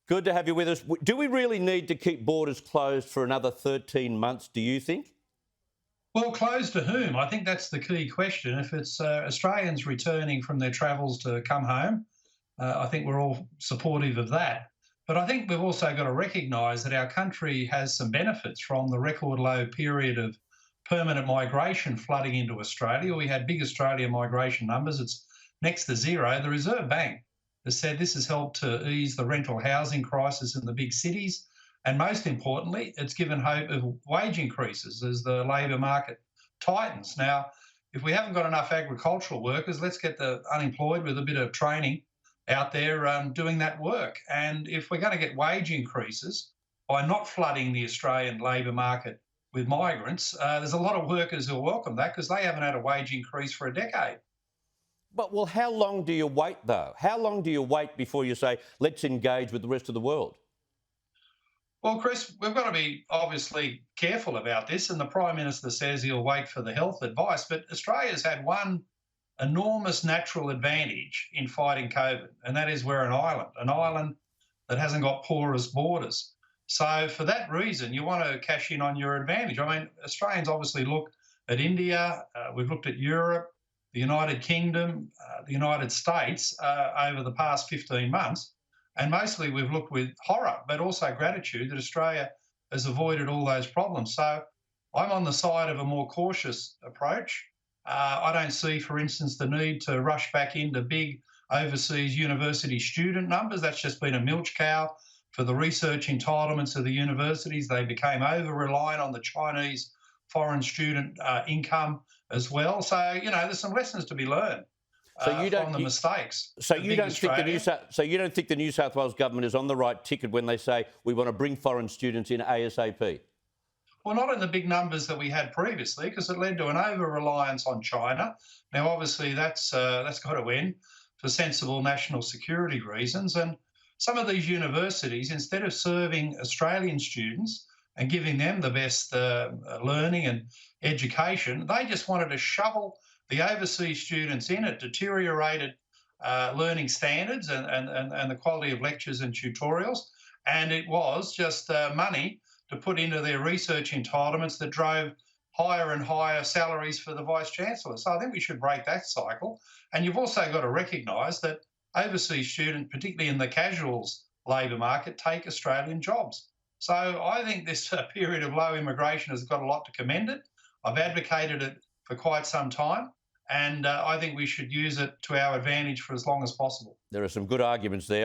Good to have you with us. Do we really need to keep borders closed for another 13 months, do you think? Well, closed to whom? I think that's the key question. If it's Australians returning from their travels to come home, I think we're all supportive of that. But I think we've also got to recognise that our country has some benefits from the record low period of permanent migration flooding into Australia. We had big Australian migration numbers. It's next to zero. The Reserve Bank has said this has helped to ease the rental housing crisis in the big cities. And most importantly, it's given hope of wage increases as the labour market tightens. Now, if we haven't got enough agricultural workers, let's get the unemployed with a bit of training out there doing that work. And if we're going to get wage increases by not flooding the Australian labour market with migrants, there's a lot of workers who'll welcome that because they haven't had a wage increase for a decade. Well, how long do you wait, though? How long do you wait before you say, let's engage with the rest of the world? Well, Chris, we've got to be obviously careful about this. And the Prime Minister says he'll wait for the health advice. But Australia's had one enormous natural advantage in fighting COVID, and that is we're an island that hasn't got porous borders. So for that reason, you want to cash in on your advantage. I mean, Australians obviously look at India, we've looked at Europe, the United Kingdom, the United States over the past 15 months. And mostly we've looked with horror, but also gratitude that Australia has avoided all those problems. So I'm on the side of a more cautious approach. I don't see, for instance, the need to rush back into big overseas university student numbers. That's just been a milch cow for the research entitlements of the universities. They became over reliant on the Chinese foreign student income as well. So, there's some lessons to be learned from the mistakes. So you don't think the New South Wales government is on the right ticket when they say we want to bring foreign students in ASAP? Well, not in the big numbers that we had previously, because it led to an over-reliance on China. Now, obviously, that's got to end for sensible national security reasons. And some of these universities, instead of serving Australian students and giving them the best learning and education, they just wanted to shovel the overseas students in at deteriorated learning standards and the quality of lectures and tutorials. And it was just money to put into their research entitlements that drove higher and higher salaries for the Vice-Chancellor. So I think we should break that cycle. And you've also got to recognise that overseas students, particularly in the casuals labour market, take Australian jobs. So I think this period of low immigration has got a lot to commend it. I've advocated it for quite some time, and I think we should use it to our advantage for as long as possible. There are some good arguments there.